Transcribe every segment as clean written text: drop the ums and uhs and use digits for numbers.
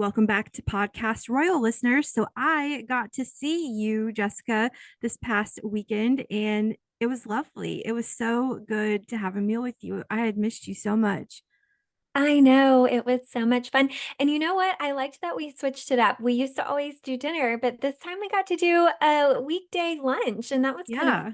Welcome back to Podcast Royal listeners. So I got to see you, Jessica, this past weekend, and it was lovely. It was so good to have a meal with you. I had missed you so much. I know it was so much fun. And you know what? I liked that we switched it up. We used to always do dinner, but this time we got to do a weekday lunch, and that was kind of Yeah,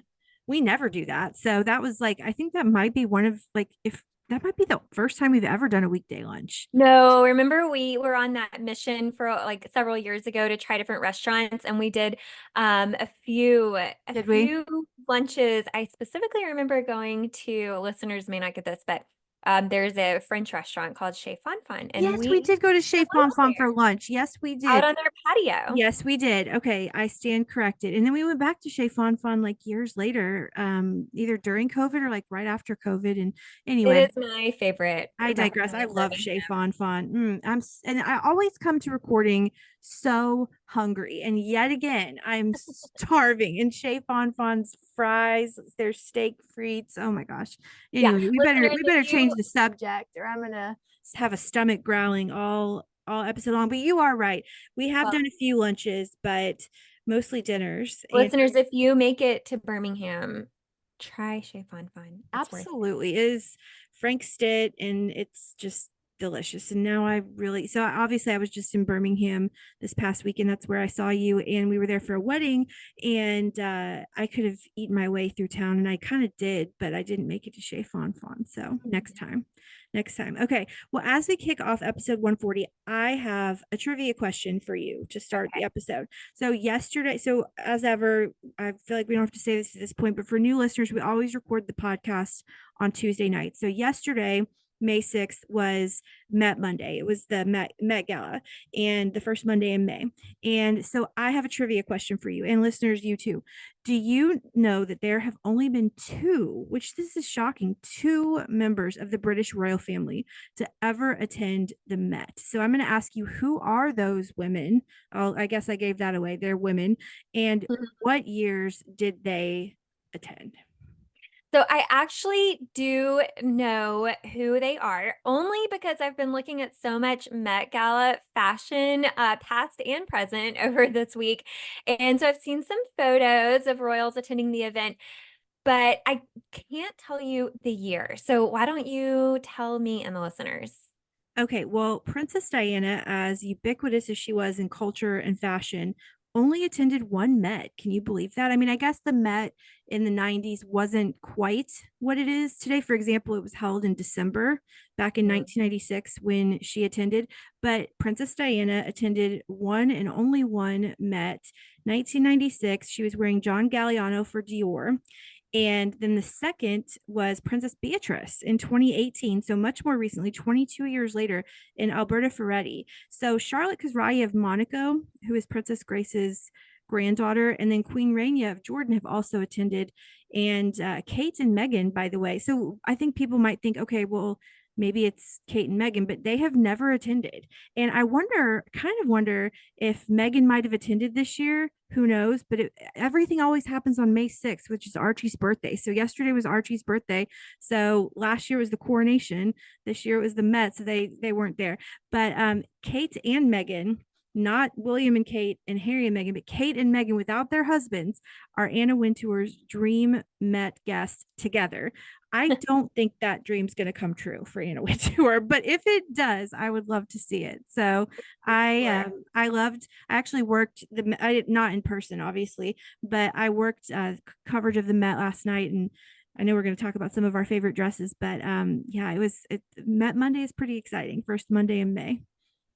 we never do that. So that was like, I think that might be one of like, if that might be the first time we've ever done a weekday lunch. no, remember we were on that mission for like several years ago to try different restaurants, and we did a Did we? few lunches. I specifically remember going to, listeners may not get this, but there's a French restaurant called Chez Fun Fun, and Yes, we we did go to Chez had Fon lunch Fon there for lunch. Yes, we out did. on their patio. Yes, we did. Okay, I stand corrected. And then we went back to Chez Fon Fon like years later, either during COVID or like right after COVID. And It anyway, is my favorite I digress. restaurant I in love Chez Birmingham. Fon Fon. And I always come to recording so hungry. And yet again, I'm starving. And Chez Fon Fon's fries, their steak frites. Oh my gosh. Yeah, Anyway, we better listeners, we if better change you the subject, or I'm gonna have a stomach growling all episode long. But you are right. We have well, done a few lunches, but mostly dinners. And listeners, if you make it to Birmingham, try Chez Fun Fun. It's worth it. absolutely is Frank Stitt, and it's just delicious. And now I really, so obviously I was just in Birmingham this past weekend. That's where I saw you, and we were there for a wedding. And I could have eaten my way through town, and I kind of did, but I didn't make it to Chez Fon Fon. So next time. Next time. Okay. Well, as we kick off episode 140, I have a trivia question for you to start the Okay. episode. So, yesterday, so as ever, I feel like we don't have to say this at this point, but for new listeners, we always record the podcast on Tuesday night. So, yesterday, May 6th was Met Monday. It was the Met Gala, and the first Monday in May. And so I have a trivia question for you, and listeners, you too. Do you know that there have only been two, which this is shocking, two members of the British royal family to ever attend the Met? So I'm going to ask you, who are those women? I guess I gave that away. They're women. And what years did they attend? So I actually do know who they are, only because I've been looking at so much Met Gala fashion, past and present, over this week. And so I've seen some photos of royals attending the event, but I can't tell you the year. So why don't you tell me and the listeners? Okay, well, Princess Diana, as ubiquitous as she was in culture and fashion, only attended one Met. Can you believe that? I mean, I guess the Met in the 90s wasn't quite what it is today. For example, it was held in December back in Mhm. 1996 when she attended, but Princess Diana attended one and only one Met. 1996, she was wearing John Galliano for Dior. And then the second was Princess Beatrice in 2018. So much more recently, 22 years later, in Alberta Ferretti. So Charlotte Khazraya of Monaco, who is Princess Grace's granddaughter, and then Queen Rania of Jordan have also attended. And Kate and Meghan, by the way. So I think people might think, okay, well, maybe it's Kate and Meghan, but they have never attended. And I wonder, kind of wonder if Meghan might have attended this year. Who knows? But everything always happens on May 6th, which is Archie's birthday. So yesterday was Archie's birthday. So last year was the coronation. This year it was the Met. So they weren't there. But Kate and Meghan, not William and Kate and Harry and Meghan, but Kate and Meghan without their husbands, are Anna Wintour's dream Met guests together. I don't think that dream's going to come true for Anna Wintour, but if it does, I would love to see it. So Sure. I loved. I actually worked I did not in person, obviously, but I worked coverage of the Met last night, and I know we're going to talk about some of our favorite dresses, but yeah, Met Monday is pretty exciting. First Monday in May.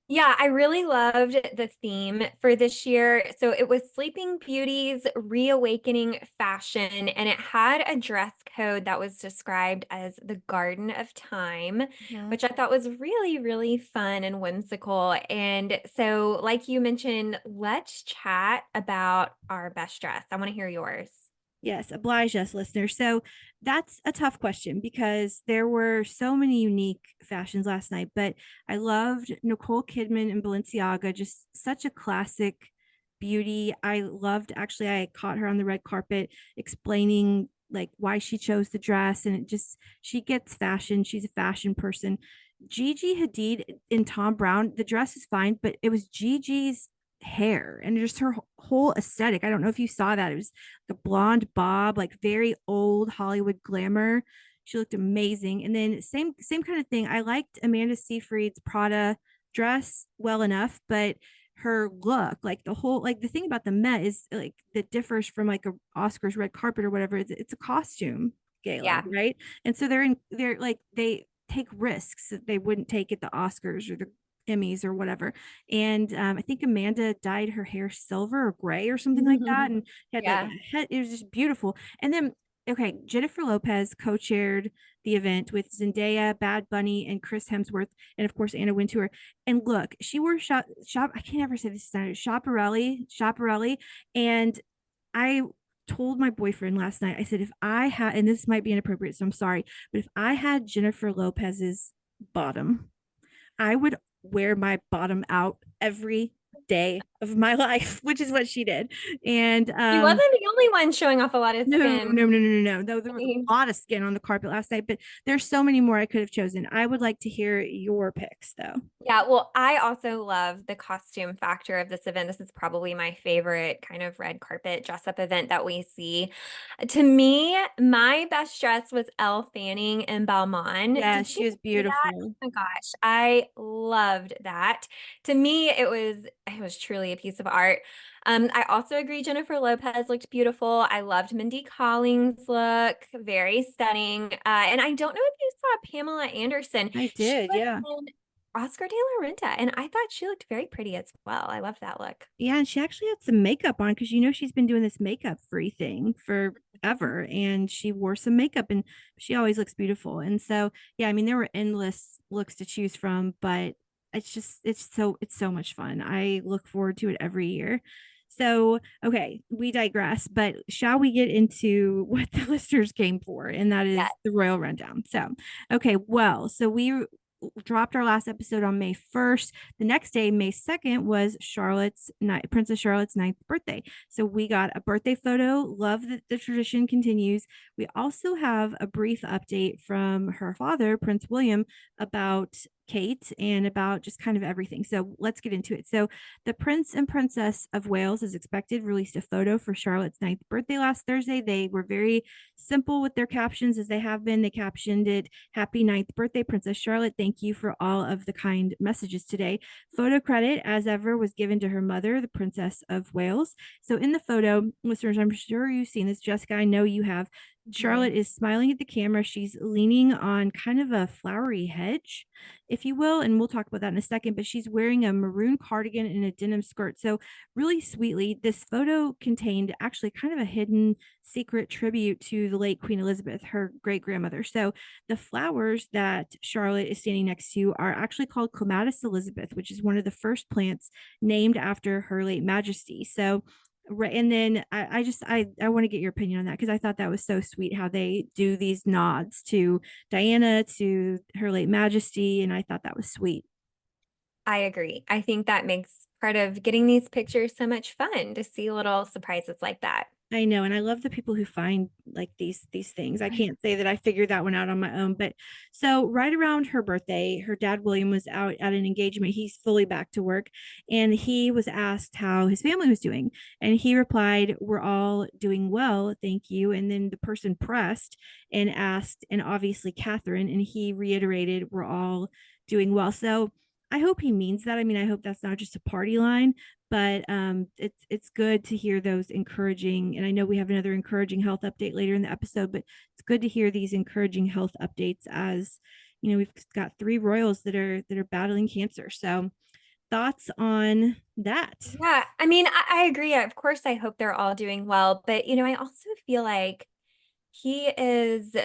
Yeah, I really loved the theme for this year. So it was Sleeping Beauty's reawakening fashion, and it had a dress code that was described as the Garden of Time, Mhm. which I thought was really, really fun and whimsical. And so, like you mentioned, let's chat about our best dress. I want to hear yours. Yes, oblige us, listeners. So that's a tough question because there were so many unique fashions last night, but I loved Nicole Kidman and Balenciaga, just such a classic beauty. I loved, actually, I caught her on the red carpet explaining like why she chose the dress, and she gets fashion. She's a fashion person. Gigi Hadid in Tom Brown, the dress is fine, but it was Gigi's hair and just her whole aesthetic. I don't know if you saw that. It was the blonde bob, like very old Hollywood glamour. She looked amazing. And then same kind of thing. I liked Amanda Seyfried's Prada dress well enough, but her look, like the whole, like the thing about the Met is like that differs from like a Oscars red carpet or whatever. It's a costume gala, Yeah. right? And so they're like they take risks that they wouldn't take at the Oscars or the Emmys or whatever. And I think Amanda dyed her hair silver or gray or something like that, and had like Yeah. a head. It was just beautiful. And then okay, Jennifer Lopez co-chaired the event with Zendaya, Bad Bunny, and Chris Hemsworth, and of course Anna Wintour. And look, she wore shop. I can't ever say this Schiaparelli, and I told my boyfriend last night, I said, if I had, and this might be inappropriate, so I'm sorry, but if I had Jennifer Lopez's bottom, I would wear my bottom out every day of my life, which is what she did. And She wasn't the only one showing off a lot of no, no, skin. no, no, no, no. No, there was a lot of skin on the carpet last night, but there's so many more I could have chosen. I would like to hear your picks though. Yeah, well, I also love the costume factor of this event. This is probably my favorite kind of red carpet dress up event that we see. To me, my best dress was Elle Fanning in Balmain. Yeah, Did you she was see that? Oh beautiful. my gosh, I loved that. To me, it was truly a piece of art. I also agree Jennifer Lopez looked beautiful. I loved Mindy Collins' look, very stunning. And I don't know if you saw Pamela Anderson. I She did, was yeah. in Oscar de la Renta, and I thought she looked very pretty as well. I love that look. Yeah, and she actually had some makeup on because you know she's been doing this makeup free thing forever, and she wore some makeup, and she always looks beautiful. And so, yeah, I mean, there were endless looks to choose from, but it's so much fun. I look forward to it every year. So, okay, we digress, but shall we get into what the listeners came for? And that Yeah. is the Royal Rundown. So, okay, well, so we dropped our last episode on May 1st. The next day, May 2nd, was Princess Charlotte's ninth birthday. So we got a birthday photo. Love that the tradition continues. We also have a brief update from her father, Prince William, about Kate and about just kind of everything. So let's get into it. So the Prince and Princess of Wales, as expected, released a photo for Charlotte's ninth birthday last Thursday. They were very simple with their captions, as they have been. They captioned it, "Happy ninth birthday, Princess Charlotte. Thank you for all of the kind messages today." Photo credit, as ever, was given to her mother, the Princess of Wales. So in the photo, listeners, I'm sure you've seen this. Jessica, I know you have. Charlotte is smiling at the camera. She's leaning on kind of a flowery hedge, if you will. And we'll talk about that in a second. But she's wearing a maroon cardigan and a denim skirt. So, really sweetly, this photo contained actually kind of a hidden secret tribute to the late Queen Elizabeth, her great grandmother. So, the flowers that Charlotte is standing next to are actually called Clematis Elizabeth, which is one of the first plants named after her late majesty. So, right, and then I want to get your opinion on that because I thought that was so sweet how they do these nods to Diana, to her late majesty, and I thought that was sweet. I agree. I think that makes part of getting these pictures so much fun to see little surprises like that. I know, and I love the people who find like these things. I can't say that I figured that one out on my own, but so right around her birthday, her dad William was out at an engagement. He's fully back to work, and he was asked how his family was doing, and he replied, "We're all doing well, thank you." And then the person pressed and asked, and obviously Catherine, and he reiterated, "We're all doing well." So I hope he means that. I mean, I hope that's not just a party line, but it's good to hear those encouraging, and I know we have another encouraging health update later in the episode, but it's good to hear these encouraging health updates, as you know we've got three royals that are battling cancer. So thoughts on that? Yeah, I mean, I agree. Of course, I hope they're all doing well, but I also feel like he is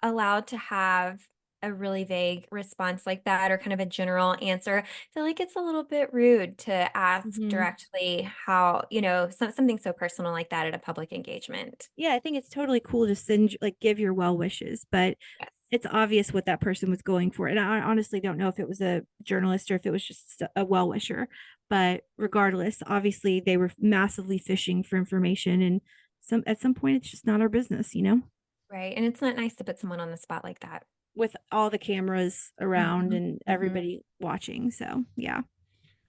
allowed to have a really vague response like that or kind of a general answer. I feel like it's a little bit rude to ask Mhm. directly how, something so personal like that at a public engagement. Yeah, I think it's totally cool to send, like, give your well wishes, but Yes. it's obvious what that person was going for. And I honestly don't know if it was a journalist or if it was just a well wisher. But regardless, obviously they were massively fishing for information, and at some point it's just not our business, you know? Right. And it's not nice to put someone on the spot like that. with all the cameras around Mhm, and mhm. everybody watching. So yeah,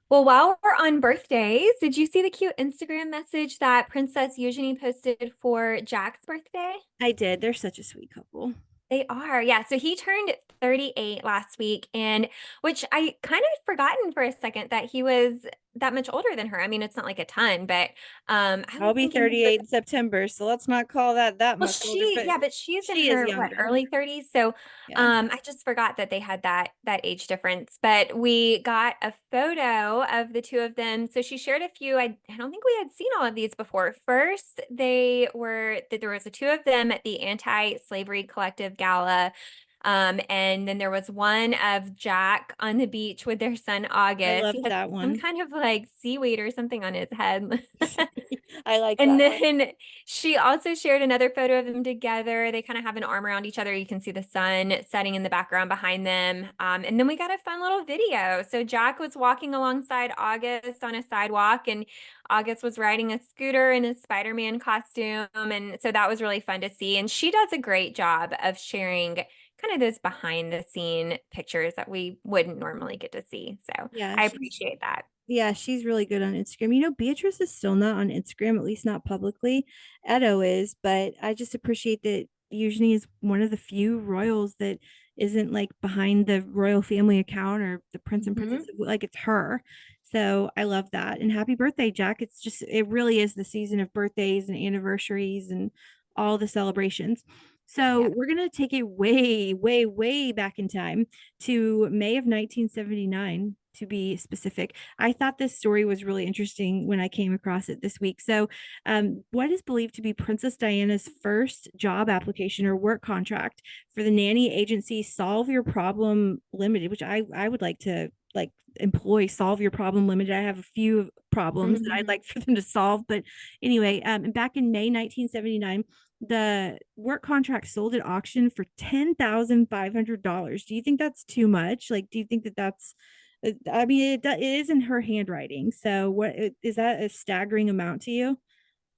Well, while we're on birthdays, did you see the cute Instagram message that Princess Eugenie posted for Jack's birthday? I did. They're such a sweet couple. They are. Yeah. So he turned 38 last week, and which I kind of forgotten for a second that he was that much older than her. I mean, it's not like a ton, but I was I'll be thinking he was. 38 in September, so let's not call that Well, much older, but but she's in she is her what younger. early 30s. So Yeah. I just forgot that they had that age difference. But we got a photo of the two of them. So she shared a few. I don't think we had seen all of these before. First, there was the two of them at the Anti-Slavery Collective Gala. And then there was one of Jack on the beach with their son I August. He loved has that some one. kind of like seaweed or something on his head. I like And that one. then she also shared another photo of them together. They kind of have an arm around each other. You can see the sun setting in the background behind them. And then we got a fun little video. So Jack was walking alongside August on a sidewalk, and August was riding a scooter in a Spider-Man costume. And so that was really fun to see. And she does a great job of sharing kind of those behind the scene pictures that we wouldn't normally get to see. So Yeah, I she's appreciate that. Yeah, she's really good on Instagram. Beatrice is still not on Instagram, at least not publicly. Edo is, but I just appreciate that Eugenie is one of the few royals that isn't like behind the royal family account or the prince and princess, Mhm. like it's her. So I love that. And happy birthday, Jack. It really is the season of birthdays and anniversaries and all the celebrations. Yeah. So we're going to take it way, way, way back in time to May of 1979, to be specific. I thought this story was really interesting when I came across it this week. So, what is believed to be Princess Diana's first job application or work contract for the nanny agency Solve Your Problem Limited, which I would like to like employ Solve Your Problem Limited. I have a few problems that I'd Mhm. like for them to solve, but anyway, back in May 1979, the work contract sold at auction for $10,500. Do you think that's too much? Like, do you think that that's I mean, it is in her handwriting. So, is that a staggering amount to you?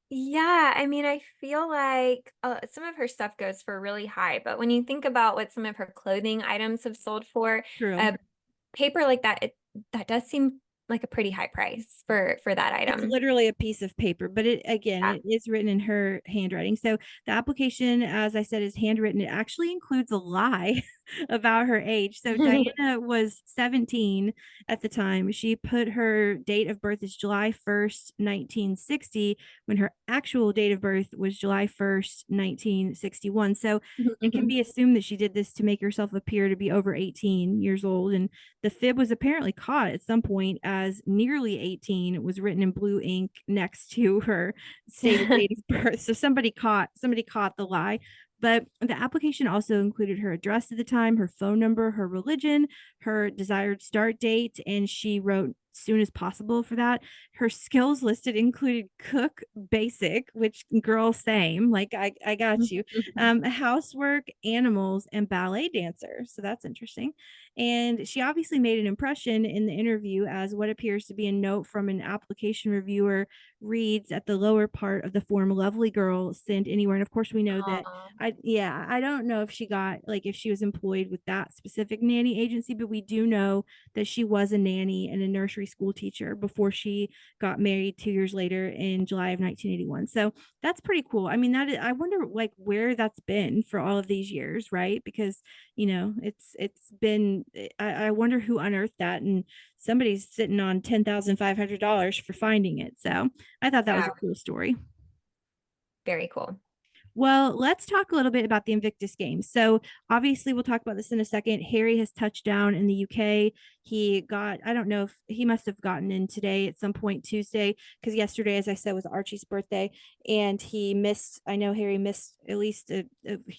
Yeah, I mean, I feel like some of her stuff goes for really high, but when you think about what some of her clothing items have sold for, True. a paper like that, that does seem like a pretty high price for that It's item. literally a piece of paper, but Yeah. it is written in her handwriting. So the application, as I said, is handwritten. It actually includes a lie about her age. So Diana was 17 at the time. She put her date of birth as July 1st, 1960, when her actual date of birth was July 1st, 1961. So it can be assumed that she did this to make herself appear to be over 18 years old. And the fib was apparently caught at some point as nearly 18. It was written in blue ink next to her stated date of birth. So somebody caught the lie. But the application also included her address at the time, her phone number, her religion, her desired start date, and she wrote soon as possible for that. Her skills listed included cook basic, which girl same, like I got you. Housework, animals, and ballet dancer. So that's interesting. And she obviously made an impression in the interview, as what appears to be a note from an application reviewer reads at the lower part of the form, lovely girl, sent anywhere. And of course, we know that Aw. I don't know if she got like if she was employed with that specific nanny agency, but we do know that she was a nanny and a nursery school teacher before she got married 2 years later in July of 1981. So that's pretty cool. I mean, I wonder like where that's been for all of these years, right? Because it's been I wonder who unearthed that, and somebody's sitting on $10,500 for finding it. So I thought that was Yeah, a cool story. very cool. Well, let's talk a little bit about the Invictus Games. So, obviously, we'll talk about this in a second. Harry has touched down in the UK. I don't know if he must have gotten in today at some point Tuesday, because yesterday, as I said, was Archie's birthday. And he missed, I know Harry missed at least a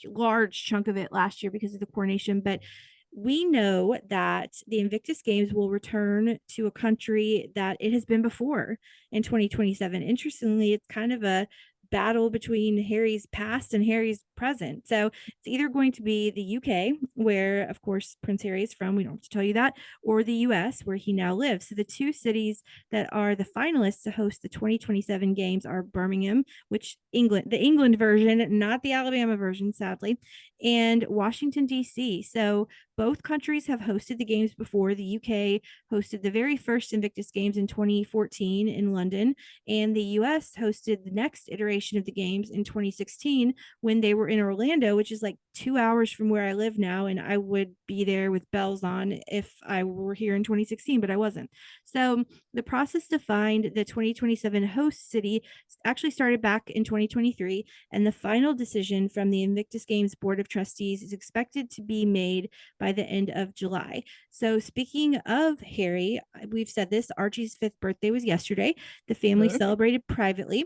large chunk of it last year because of the coronation. But we know that the Invictus Games will return to a country that it has been before in 2027. Interestingly, it's kind of a battle between Harry's past and Harry's present. So it's either going to be the UK, where of course Prince Harry is from, we don't have to tell you that, or the US, where he now lives. So the two cities that are the finalists to host the 2027 games are Birmingham, which the England version, not the Alabama version, sadly, and Washington, D.C. So both countries have hosted the games before. The UK hosted the very first Invictus Games in 2014 in London, and the US hosted the next iteration of the games in 2016 when they were in Orlando, which is like 2 hours from where I live now. And I would be there with bells on if I were here in 2016, but I wasn't. So the process to find the 2027 host city actually started back in 2023, and the final decision from the Invictus Games Board of Trustees is expected to be made by the end of July. So speaking of Harry, we've said this, Archie's 5th birthday was yesterday. The family celebrated privately,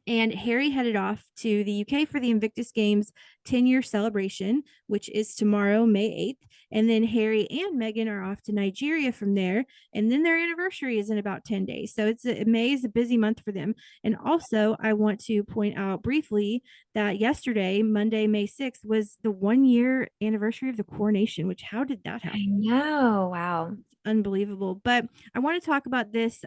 and Harry headed off to the UK for the Invictus Games 10-year celebration, which is tomorrow, May 8th. And then Harry and Meghan are off to Nigeria from there. And then their anniversary is in about 10 days. So May is a busy month for them. And also, I want to point out briefly that yesterday, Monday, May 6th, was the 1-year anniversary of the coronation, which how did that happen? I know. Wow. Unbelievable. But I want to talk about this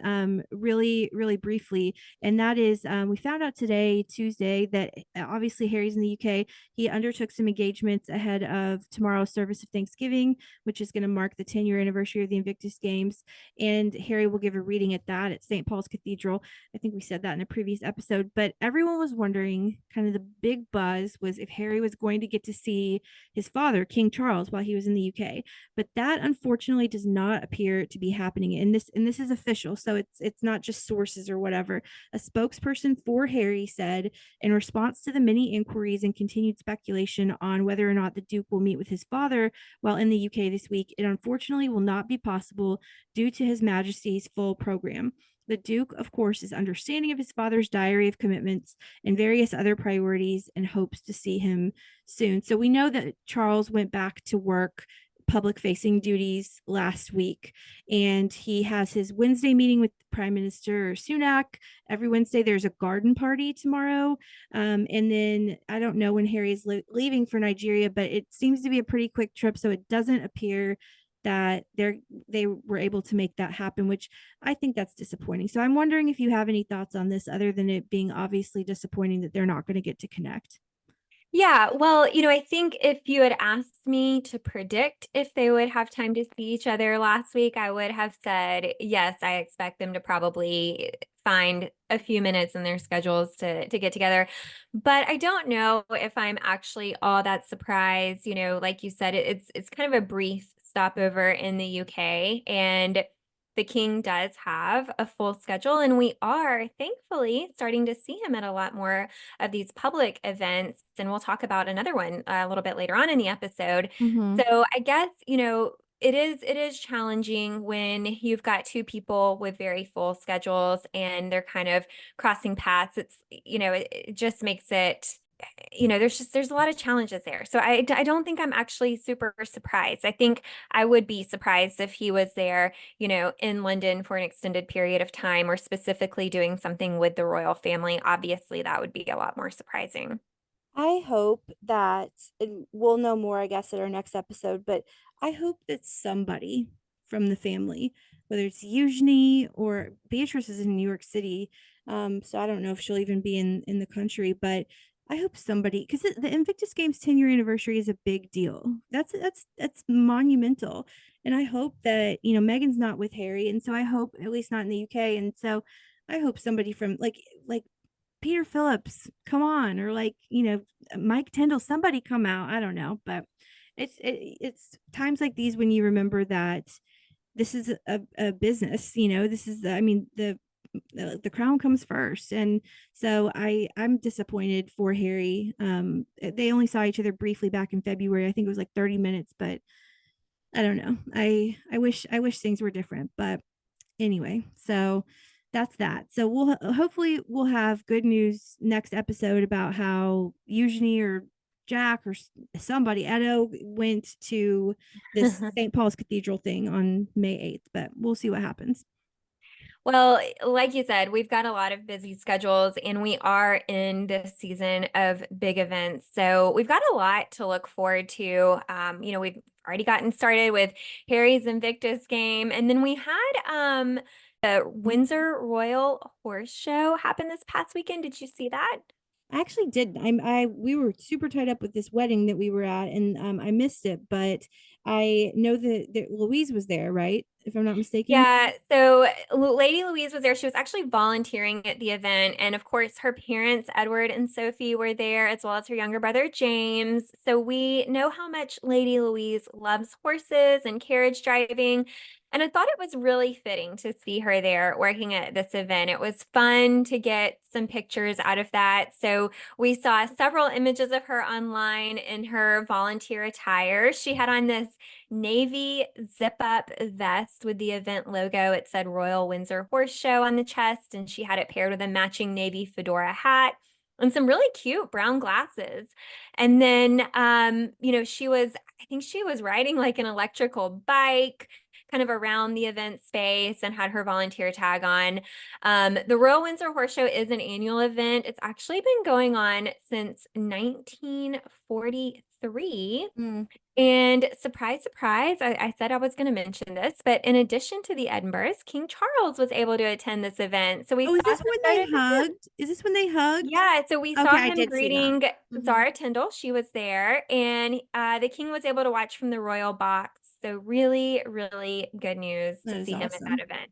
really, really briefly. And that is, we found out today, Tuesday, that obviously Harry's in the UK. He undertook some engagements ahead of tomorrow's service of Thanksgiving, which is going to mark the 10-year anniversary of the Invictus Games. And Harry will give a reading at that at St. Paul's Cathedral. I think we said that in a previous episode. But everyone was wondering, kind of the big buzz was if Harry was going to get to see his father, King Charles, while he was in the UK. But that unfortunately does not appear to be happening, and this is official, so it's not just sources or whatever. A spokesperson for Harry said, in response to the many inquiries and continued speculation on whether or not the Duke will meet with his father while in the UK this week, it unfortunately will not be possible due to His Majesty's full program. The Duke, of course, is understanding of his father's diary of commitments and various other priorities and hopes to see him soon. So we know that Charles went back to work public facing duties last week, and he has his Wednesday meeting with Prime Minister Sunak. Every Wednesday there's a garden party tomorrow, and then I don't know when Harry's leaving for Nigeria, but it seems to be a pretty quick trip, so it doesn't appear that they were able to make that happen, which I think that's disappointing. So I'm wondering if you have any thoughts on this other than it being obviously disappointing that they're not going to get to connect. Yeah, well, I think if you had asked me to predict if they would have time to see each other last week, I would have said, yes, I expect them to probably find a few minutes in their schedules to get together. But I don't know if I'm actually all that surprised. Like you said, it's kind of a brief stopover in the UK, and the king does have a full schedule, and we are thankfully starting to see him at a lot more of these public events. And we'll talk about another one a little bit later on in the episode. Mm-hmm. So I guess, it is challenging when you've got two people with very full schedules and they're kind of crossing paths. It just makes it, there's a lot of challenges there. So I don't think I'm actually super surprised. I think I would be surprised if he was there, in London for an extended period of time, or specifically doing something with the royal family. Obviously, that would be a lot more surprising. I hope that we'll know more, I guess, at our next episode, but I hope that somebody from the family, whether it's Eugenie or Beatrice is in New York City, so I don't know if she'll even be in the country, but I hope somebody, because the Invictus Games 10-year anniversary is a big deal. That's monumental. And I hope that, Meghan's not with Harry, and so I hope, at least not in the UK, and so I hope somebody from like Peter Phillips, come on, or Mike Tyndall, somebody come out. I don't know, but it's times like these when you remember that this is a business. This is the crown comes first, and so I'm disappointed for Harry. They only saw each other briefly back in February. I think it was like 30 minutes, but I don't know. I wish things were different, but anyway, so that's that. So hopefully we'll have good news next episode about how Eugenie or Jack or somebody, Edo, went to this St. Paul's Cathedral thing on May 8th, but we'll see what happens. Well, like you said, we've got a lot of busy schedules and we are in this season of big events. So we've got a lot to look forward to. We've already gotten started with Harry's Invictus game. And then we had the Windsor Royal Horse Show happen this past weekend. Did you see that? I actually did. We were super tied up with this wedding that we were at, and I missed it. But I know that Louise was there, right? If I'm not mistaken. Yeah, so Lady Louise was there. She was actually volunteering at the event. And of course, her parents, Edward and Sophie, were there, as well as her younger brother, James. So we know how much Lady Louise loves horses and carriage driving. And I thought it was really fitting to see her there working at this event. It was fun to get some pictures out of that. So we saw several images of her online in her volunteer attire. She had on this navy zip up vest with the event logo. It said Royal Windsor Horse Show on the chest, and she had it paired with a matching navy fedora hat and some really cute brown glasses. And then, I think she was riding like an electrical bike kind of around the event space and had her volunteer tag on. The Royal Windsor Horse Show is an annual event. It's actually been going on since 1943. Mm. And surprise, surprise, I said I was going to mention this, but in addition to the Edinburghs, King Charles was able to attend this event. So we Oh, is saw this some when they photos of him. hugged? Is this when they hugged? Yeah, so we Okay, saw I him did see that. greeting Mhm. Zara Tindall. She was there, and the king was able to watch from the royal box. So really, really good news That to is see him at that awesome. event.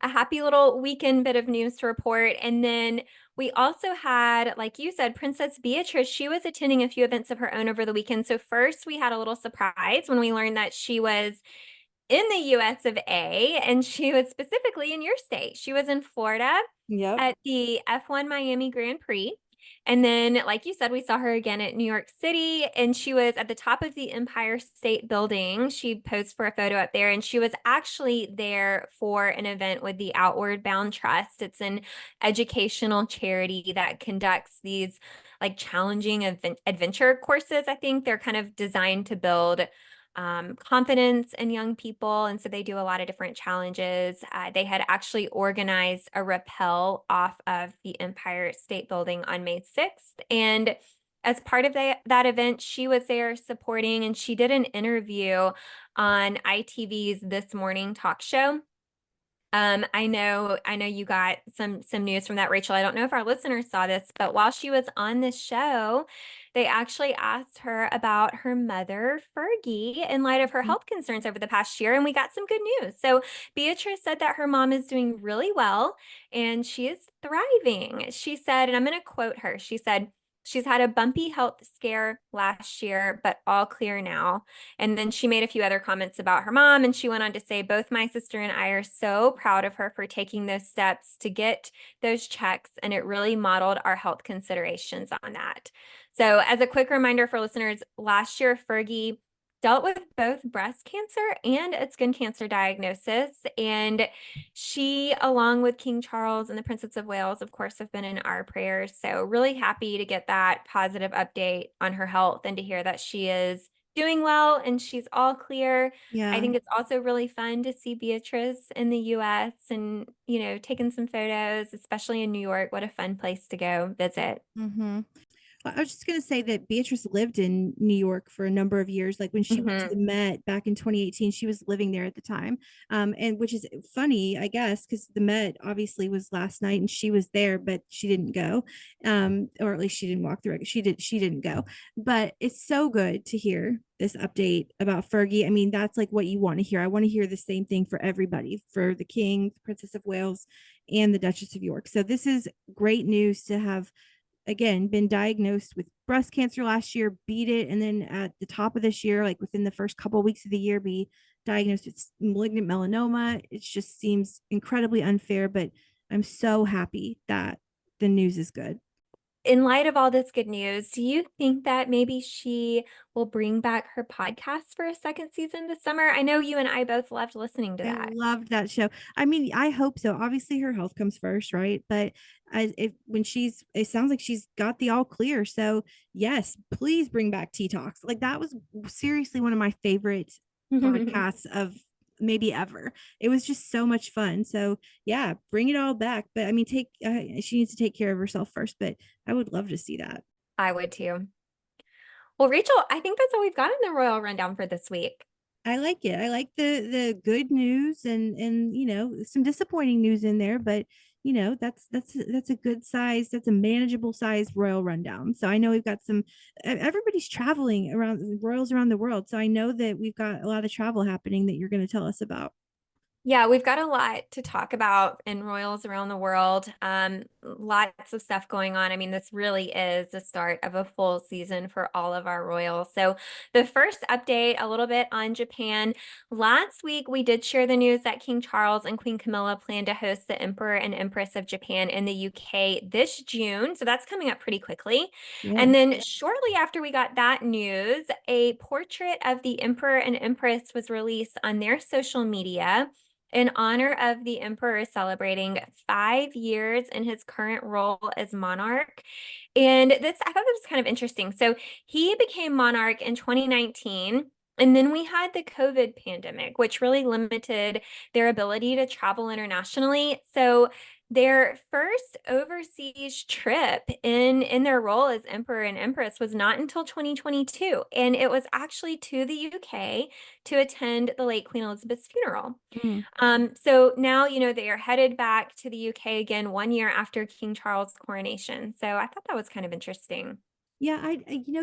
A happy little weekend bit of news to report. And then we also had, like you said, Princess Beatrice. She was attending a few events of her own over the weekend. So first we had a little surprise when we learned that she was in the US of A, and she was specifically in your state. She was in Florida Yep. at the F1 Miami Grand Prix. And then, like you said, we saw her again at New York City, and she was at the top of the Empire State Building. She posed for a photo up there, and she was actually there for an event with the Outward Bound Trust. It's an educational charity that conducts these like challenging adventure courses. I think they're kind of designed to build confidence in young people. And so they do a lot of different challenges. They had actually organized a rappel off of the Empire State Building on May 6th. And as part of that event, she was there supporting, and she did an interview on ITV's This Morning talk show. I know you got some news from that, Rachel. I don't know if our listeners saw this, but while she was on this show, they actually asked her about her mother, Fergie, in light of her health concerns over the past year, and we got some good news. So Beatrice said that her mom is doing really well and she is thriving. She said, and I'm going to quote her. She said, "She's had a bumpy health scare last year, but all clear now." And then she made a few other comments about her mom, and she went on to say, "Both my sister and I are so proud of her for taking those steps to get those checks, and it really modeled our health considerations on that." So, as a quick reminder for listeners, last year Fergie dealt with both breast cancer and a skin cancer diagnosis. And she, along with King Charles and the Princess of Wales, of course, have been in our prayers. So, really happy to get that positive update on her health and to hear that she is doing well and she's all clear. I Yeah. think it's also really fun to see Beatrice in the US and, taking some photos, especially in New York. What a fun place to go visit. Mm-hmm. I was just going to say that Beatrice lived in New York for a number of years. Like when she went to the Mhm. Met back in 2018, she was living there at the time. And which is funny, I guess, because the Met obviously was last night and she was there, but she didn't go. Or at least she didn't walk through it. She didn't go. But it's so good to hear this update about Fergie. I mean, that's like what you want to hear. I want to hear the same thing for everybody, for the King, the Princess of Wales, and the Duchess of York. So this is great news to have again been diagnosed with breast cancer last year, beat it, and then at the top of this year, like within the first couple of weeks of the year, be diagnosed with malignant melanoma. It just seems incredibly unfair, but I'm so happy that the news is good. In light of all this good news, do you think that maybe she will bring back her podcast for a second season this summer? I know you and I both loved listening to I that. loved that show. I mean, I hope so. Obviously, her health comes first, right? But it sounds like she's got the all clear. So yes, please bring back Tea Talks. Like that was seriously one of my favorite podcasts of maybe ever. It was just so much fun. So yeah, bring it all back. But I mean, she needs to take care of herself first, but I would love to see that. I would too. Well, Rachel, I think that's all we've got in the Royal Rundown for this week. I like it. I like the good news and some disappointing news in there, but that's a good size, that's a manageable size royal rundown. So I know we've got everybody's traveling around royals around the world. So I know that we've got a lot of travel happening that you're going to tell us about. Yeah, we've got a lot to talk about in royals around the world. Lots of stuff going on. I mean, this really is the start of a full season for all of our royals. So, the first update, a little bit on Japan. Last week, we did share the news that King Charles and Queen Camilla plan to host the Emperor and Empress of Japan in the UK this June. So, that's coming up pretty quickly. Yeah. And then, shortly after we got that news, a portrait of the Emperor and Empress was released on their social media in honor of the emperor celebrating 5 years in his current role as monarch. And I thought this was kind of interesting. So he became monarch in 2019. And then we had the COVID pandemic, which really limited their ability to travel internationally. So their first overseas trip in their role as emperor and empress was not until 2022. And it was actually to the UK to attend the late Queen Elizabeth's funeral. Mm. So now, they are headed back to the UK again 1 year after King Charles' coronation. So I thought that was kind of interesting. Yeah,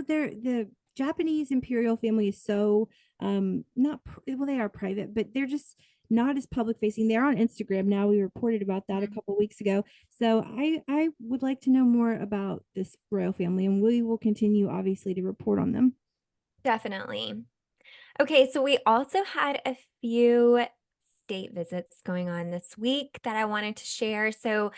they're the Japanese imperial family is so not well, they are private, but they're just not as public facing. They're on Instagram now. We reported about that a Mhm. couple weeks ago. So I would like to know more about this royal family, and we will continue obviously to report on them. Definitely. Okay, so we also had a few state visits going on this week that I wanted to share. So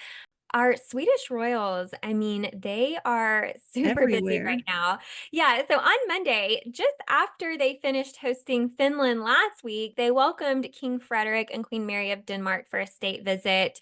our Swedish royals, I mean, they are super busy Everywhere. right now. Yeah, so on Monday, just after they finished hosting Finland last week, they welcomed King Frederik and Queen Mary of Denmark for a state visit.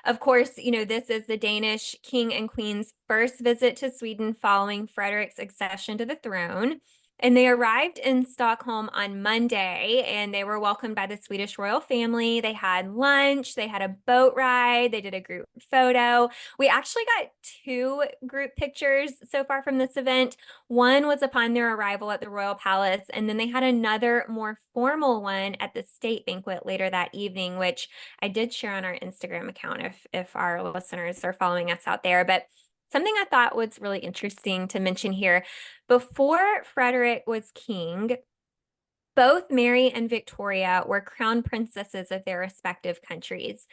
Of course, this is the Danish king and queen's first visit to Sweden following Frederik's accession to the throne. And they arrived in Stockholm on Monday and they were welcomed by the Swedish royal family. They had lunch, they had a boat ride, they did a group photo. We actually got two group pictures so far from this event. One was upon their arrival at the Royal Palace, and then they had another more formal one at the state banquet later that evening, which I did share on our Instagram account if our listeners are following us out there. But something I thought was really interesting to mention here, before Frederik was king, both Mary and Victoria were crown princesses of their respective countries.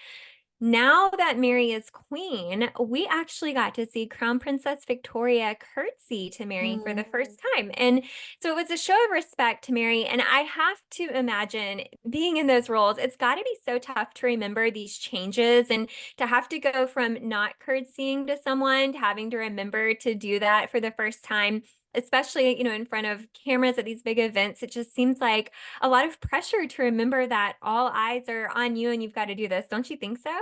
Now that Mary is queen, we actually got to see Crown Princess Victoria curtsy to Mary for the first time. And so it was a show of respect to Mary. And I have to imagine being in those roles, it's got to be so tough to remember these changes and to have to go from not curtsying to someone to having to remember to do that for the first time. Especially, in front of cameras at these big events, it just seems like a lot of pressure to remember that all eyes are on you and you've got to do this. Don't you think so?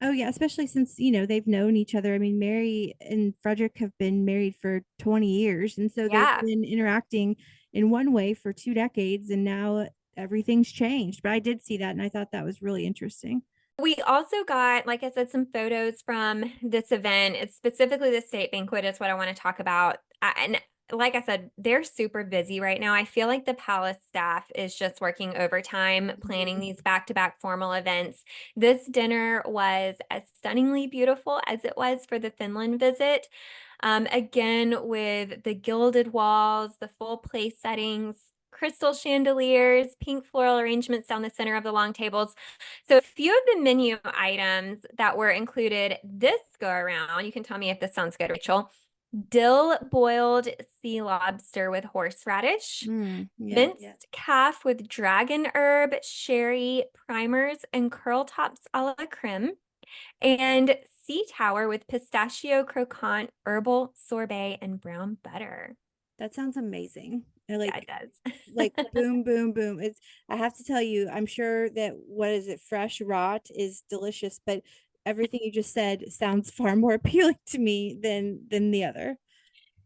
Oh yeah, especially since they've known each other. I mean, Mary and Frederick have been married for 20 years, and so they've Yeah. been interacting in one way for 2 decades, and now everything's changed. But I did see that, and I thought that was really interesting. We also got, like I said, some photos from this event. It's specifically the state banquet is what I want to talk about. And like I said, they're super busy right now. I feel like the palace staff is just working overtime, planning these back-to-back formal events. This dinner was as stunningly beautiful as it was for the Finland visit. Again, with the gilded walls, the full place settings, crystal chandeliers, pink floral arrangements down the center of the long tables. So a few of the menu items that were included this go around, you can tell me if this sounds good, Rachel. Dill boiled sea lobster with horseradish, Yeah. minced calf with dragon herb, sherry, primers, and curl tops a la creme, and sea tower with pistachio croquant, herbal sorbet, and brown butter. That sounds amazing. I Yeah, it like does. boom, boom, boom. I have to tell you, I'm sure that what is it, fresh rot is delicious, but everything you just said sounds far more appealing to me than the other.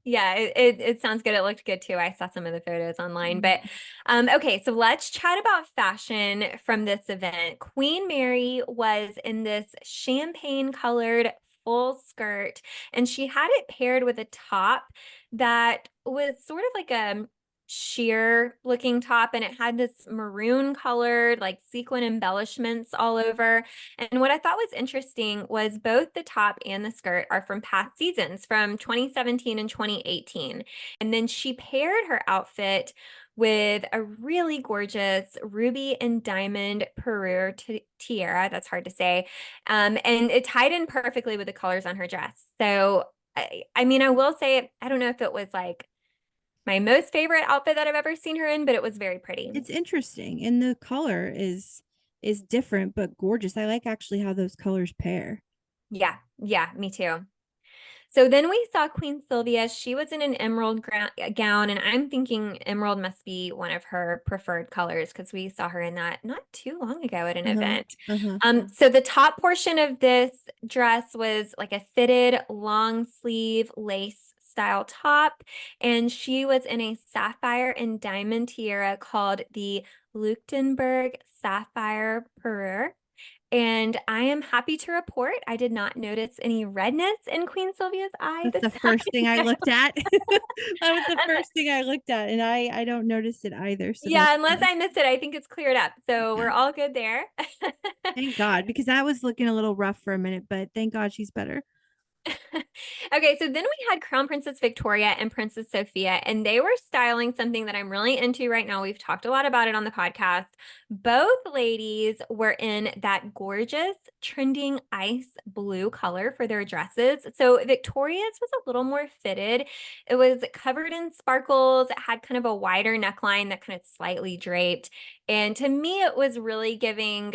Yeah, it sounds good. It looked good too. I saw some of the photos online. But okay, so let's chat about fashion from this event. Queen Mary was in this champagne colored full skirt, and she had it paired with a top that was sort of like a sheer looking top, and it had this maroon colored like sequin embellishments all over. And what I thought was interesting was both the top and the skirt are from past seasons, from 2017 and 2018. And then she paired her outfit with a really gorgeous ruby and diamond parure tiara. That's hard to say. And it tied in perfectly with the colors on her dress. So, I mean, I will say, I don't know if it was like my most favorite outfit that I've ever seen her in, but it was very pretty. It's interesting, and the color is different but gorgeous. I like actually how those colors pair. Yeah, yeah, me too. So then we saw Queen Silvia. She was in an emerald gown, and I'm thinking emerald must be one of her preferred colors because we saw her in that not too long ago at an Uh-huh. event. Uh-huh. So the top portion of this dress was like a fitted long sleeve lace style top, and she was in a sapphire and diamond tiara called the Leuchtenberg Sapphire Parure. And I am happy to report I did not notice any redness in Queen Sylvia's eye That's this the first thing I time. looked at. That was the first thing I looked at, and I don't notice it either. So that's Yeah, unless fine. I missed it, I think it's cleared up. So we're all good there. Thank God, because that was looking a little rough for a minute, but thank God she's better. Okay, so then we had Crown Princess Victoria and Princess Sophia, and they were styling something that I'm really into right now. We've talked a lot about it on the podcast. Both ladies were in that gorgeous, trending ice blue color for their dresses. So Victoria's was a little more fitted. It was covered in sparkles. It had kind of a wider neckline that kind of slightly draped. And to me, it was really giving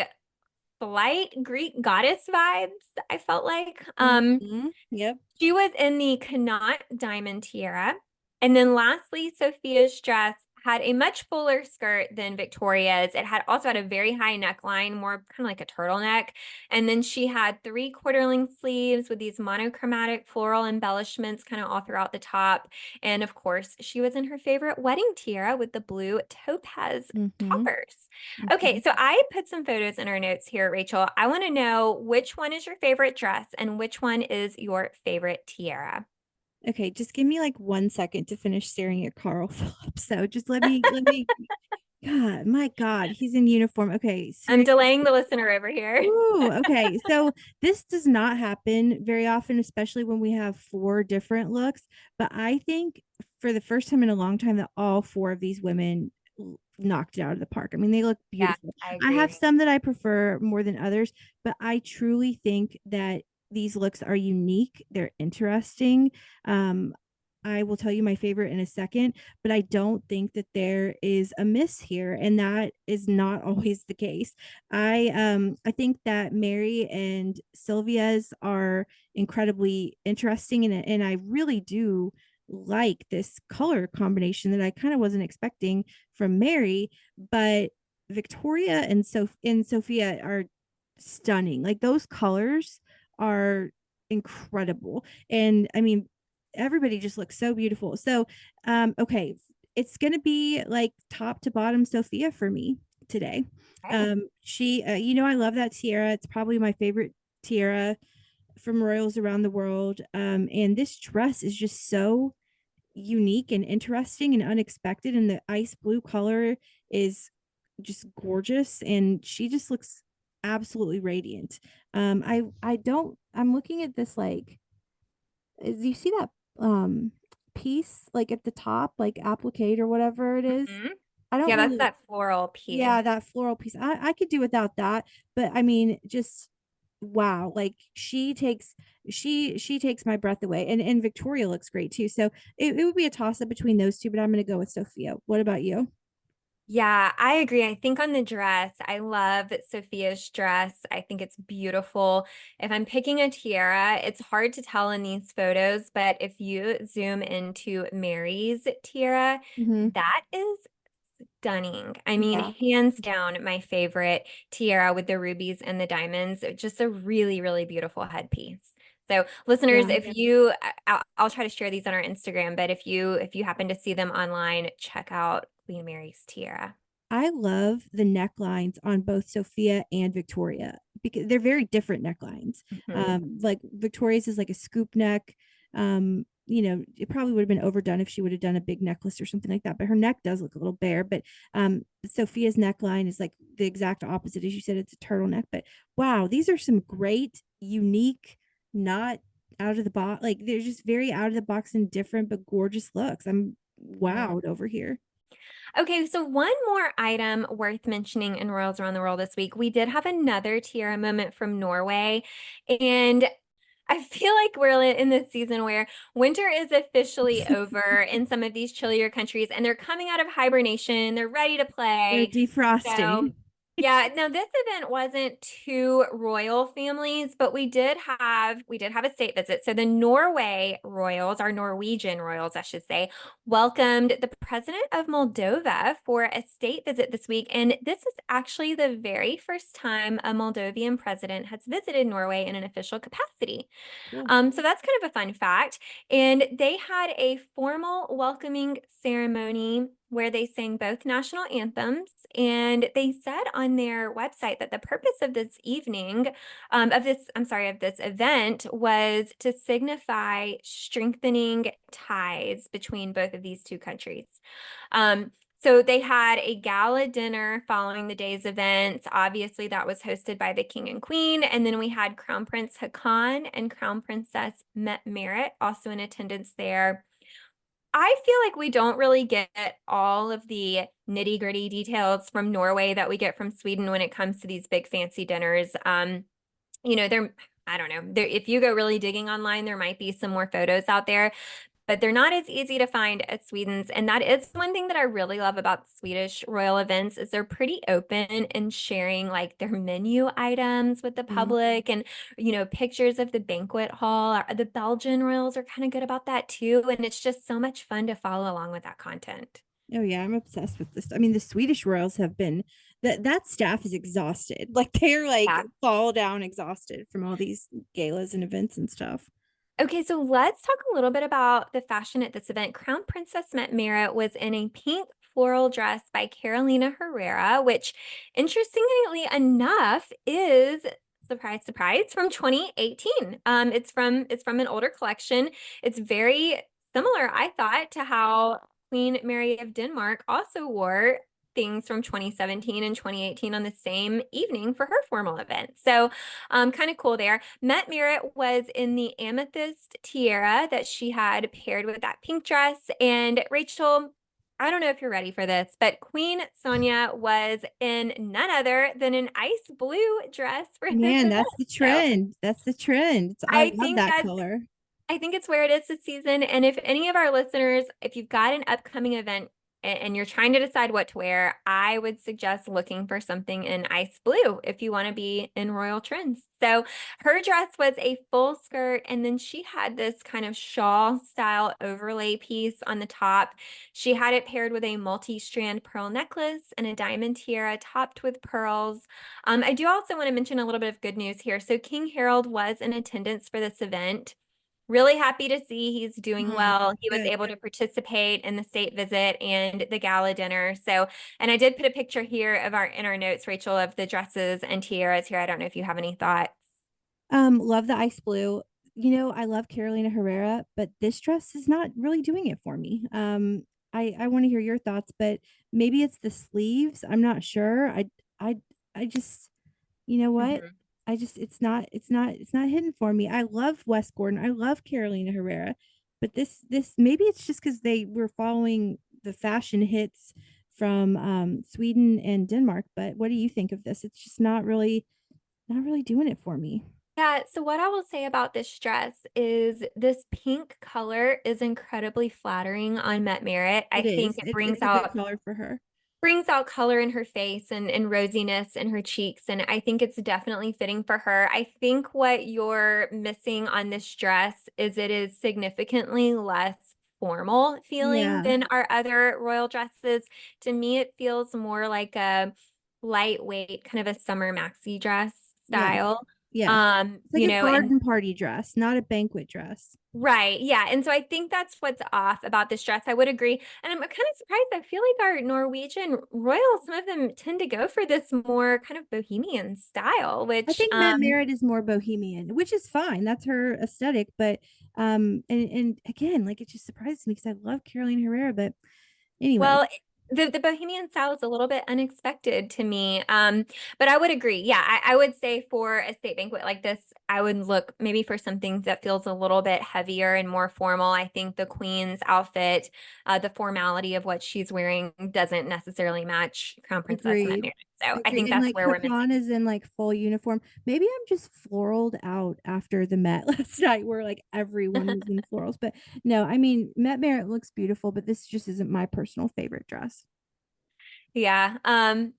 slight Greek goddess vibes, I felt like. Yep. She was in the Connaught diamond tiara. And then lastly, Sophia's dress had a much fuller skirt than Victoria's. It had also had a very high neckline, more kind of like a turtleneck. And then she had 3/4 length sleeves with these monochromatic floral embellishments kind of all throughout the top. And of course, she was in her favorite wedding tiara with the blue topaz Mm-hmm. toppers. Mm-hmm. Okay, so I put some photos in our notes here, Rachel. I want to know which one is your favorite dress and which one is your favorite tiara. Okay, just give me like 1 second to finish staring at Carl Phillips. So just let me God, my God, he's in uniform. Okay, I'm seriously. delaying the listener over here. Ooh, okay. So this does not happen very often, especially when we have four different looks. But I think for the first time in a long time that all four of these women knocked it out of the park. I mean, they look Yeah, beautiful. I I have agree. some that I prefer more than others, but I truly think that these looks are unique. They're interesting. Um, I will tell you my favorite in a second, but I don't think that there is a miss here, and that is not always the case. I think that Mary and Sylvia's are incredibly interesting, and I really do like this color combination that I kind of wasn't expecting from Mary, but Victoria and Sophia are stunning. Like those colors are incredible. And I mean, everybody just looks so beautiful. So, okay, it's gonna be like top to bottom Sophia for me today. Okay. She, I love that tiara. It's probably my favorite tiara from royals around the world. And this dress is just so unique and interesting and unexpected. And the ice blue color is just gorgeous. And she just looks absolutely radiant. I'm looking at this like, do you see that piece like at the top, like applique or whatever it is? Mhm. I don't Yeah, that's really, that floral yeah, piece. that floral piece. I could do without that, but I mean, just wow, like she takes my breath away. And Victoria looks great too. So it would be a toss up between those two, but I'm gonna go with Sophia. What about you? Yeah, I agree. I think on the dress, I love Sophia's dress. I think it's beautiful. If I'm picking a tiara, it's hard to tell in these photos, but if you zoom into Mary's tiara, Mm-hmm. that is stunning. I mean, Yeah. hands down, my favorite tiara with the rubies and the diamonds. Just a really, really beautiful headpiece. So listeners, Yeah. if you, I'll try to share these on our Instagram, but if you happen to see them online, check out Queen Mary's tiara. I love the necklines on both Sophia and Victoria because they're very different necklines. Mhm. Like Victoria's is like a scoop neck. It probably would have been overdone if she would have done a big necklace or something like that. But her neck does look a little bare. But Sophia's neckline is like the exact opposite, as you said. It's a turtleneck. But wow, these are some great, unique, not out of the box. Like they're just very out of the box and different, but gorgeous looks. I'm Mhm. wowed over here. Okay, so one more item worth mentioning in Royals Around the World this week. We did have another tiara moment from Norway, and I feel like we're in this season where winter is officially over in some of these chillier countries, and they're coming out of hibernation. They're ready to They're play. So defrosting. yeah, now this event wasn't two royal families, but we did have a state visit. So the Norway royals, our Norwegian royals, I should say, welcomed the president of Moldova for a state visit this week. And this is actually the very first time a Moldovan president has visited Norway in an official capacity. Cool. So that's kind of a fun fact. And they had a formal welcoming ceremony where they sang both national anthems. And they said on their website that the purpose of this evening, of this event was to signify strengthening ties between both of these two countries. So they had a gala dinner following the day's events. Obviously, that was hosted by the king and queen. And then we had Crown Prince Haakon and Crown Princess Mette also in attendance there. I feel like we don't really get all of the nitty-gritty details from Norway that we get from Sweden when it comes to these big fancy dinners. I don't know. If you go really digging online, there might be some more photos out there, but they're not as easy to find as Sweden's. And that is one thing that I really love about Swedish royal events is they're pretty open in sharing like their menu items with the Mm. public and, pictures of the banquet hall. The Belgian royals are kind of good about that too. And it's just so much fun to follow along with that content. Oh yeah, I'm obsessed with this. I mean, the Swedish royals have been that staff is exhausted. Like they're like Yeah. fall down exhausted from all these galas and events and stuff. Okay, so let's talk a little bit about the fashion at this event. Crown Princess Mette was in a pink floral dress by Carolina Herrera, which interestingly enough is surprise, surprise, from 2018. It's from an older collection. It's very similar, I thought, to how Queen Mary of Denmark also wore things from 2017 and 2018 on the same evening for her formal event. So kind of cool there. Met Merritt was in the amethyst tiara that she had paired with that pink dress. And Rachel, I don't know if you're ready for this, but Queen Sonia was in none other than an ice blue dress for this Man, event. that's the So trend. That's the trend. I I love think that that's color. I think it's where it is this season. And if any of our listeners, if you've got an upcoming event and you're trying to decide what to wear, I would suggest looking for something in ice blue if you want to be in royal trends. So her dress was a full skirt, and then she had this kind of shawl style overlay piece on the top. She had it paired with a multi-strand pearl necklace and a diamond tiara topped with pearls. I do also want to mention a little bit of good news here. So King Harold was in attendance for this event. Really happy to see he's doing Oh, well. He was good. able to participate in the state visit and the gala dinner. So, and I did put a picture here of in our notes, Rachel, of the dresses and tiaras here. I don't know if you have any thoughts. Love the ice blue. I love Carolina Herrera, but this dress is not really doing it for me. I want to hear your thoughts, but maybe it's the sleeves. I'm not sure. I I just you know what? Mhm. It's not hitting for me. I love Wes Gordon. I love Carolina Herrera, but this maybe it's just because they were following the fashion hits from Sweden and Denmark. But what do you think of this? It's just not really doing it for me. Yeah, so what I will say about this dress is this pink color is incredibly flattering on Met Merritt. I It think is. it It's a good color for her. brings out color in her face and rosiness in her cheeks. And I think it's definitely fitting for her. I think what you're missing on this dress is it is significantly less formal feeling Yeah. than our other royal dresses. To me, it feels more like a lightweight, kind of a summer maxi dress Yes. style. Yeah. It's like You a know, and garden party dress, not a banquet dress. right. Yeah. And so I think that's what's off about this dress. I would agree. And I'm kind of surprised. I feel like our Norwegian royals, some of them tend to go for this more kind of bohemian style, I which think Matt Merritt is more bohemian, which is fine. That's her aesthetic. But and again, like it just surprises me because I love Caroline Herrera. But anyway, well, the bohemian style is a little bit unexpected to me. But I would agree. Yeah, I would say for a state banquet like this, I would look maybe for something that feels a little bit heavier and more formal. I think the Queen's outfit, the formality of what she's wearing doesn't necessarily match Crown Princess agreed. Meghan. So I think And that's like where we're missing. Hakan is in like full uniform. Maybe I'm just floraled out after the Met last night where like everyone was in florals. But no, I mean Matt Merritt looks beautiful, but this just isn't my personal favorite dress. Yeah.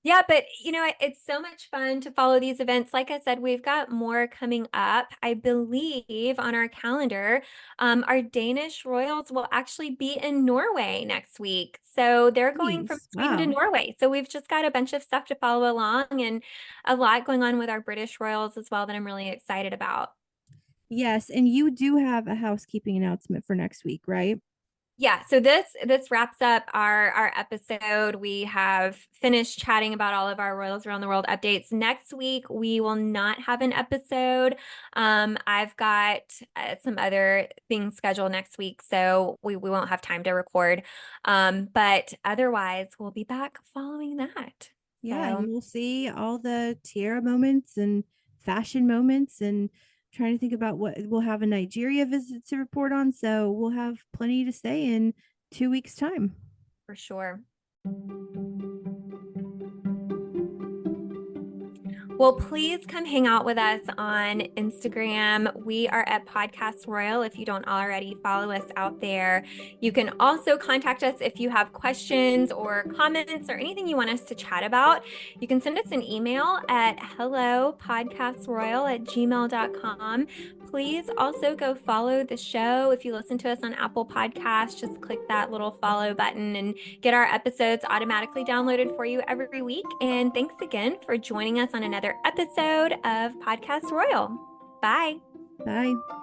Yeah, but it's so much fun to follow these events. Like I said, we've got more coming up. I believe on our calendar, our Danish royals will actually be in Norway next week. So they're going from Jeez, Sweden to wow. Norway. So we've just got a bunch of stuff to follow along and a lot going on with our British royals as well that I'm really excited about. Yes, and you do have a housekeeping announcement for next week, right? Yeah, so this wraps up our episode. We have finished chatting about all of our Royals Around the World updates. Next week we will not have an episode. I've got some other things scheduled next week, so we won't have time to record. But otherwise we'll be back following that. Yeah, and So we'll see all the tiara moments and fashion moments and trying to think about what we'll have a Nigeria visit to report on. So we'll have plenty to say in 2 weeks' time. for sure. Well, please come hang out with us on Instagram. We are at Podcast Royal if you don't already follow us out there. You can also contact us if you have questions or comments or anything you want us to chat about. You can send us an email at hellopodcastroyal@gmail.com. Please also go follow the show. If you listen to us on Apple Podcasts, just click that little follow button and get our episodes automatically downloaded for you every week. And thanks again for joining us on another episode of Podcast Royal. Bye. Bye.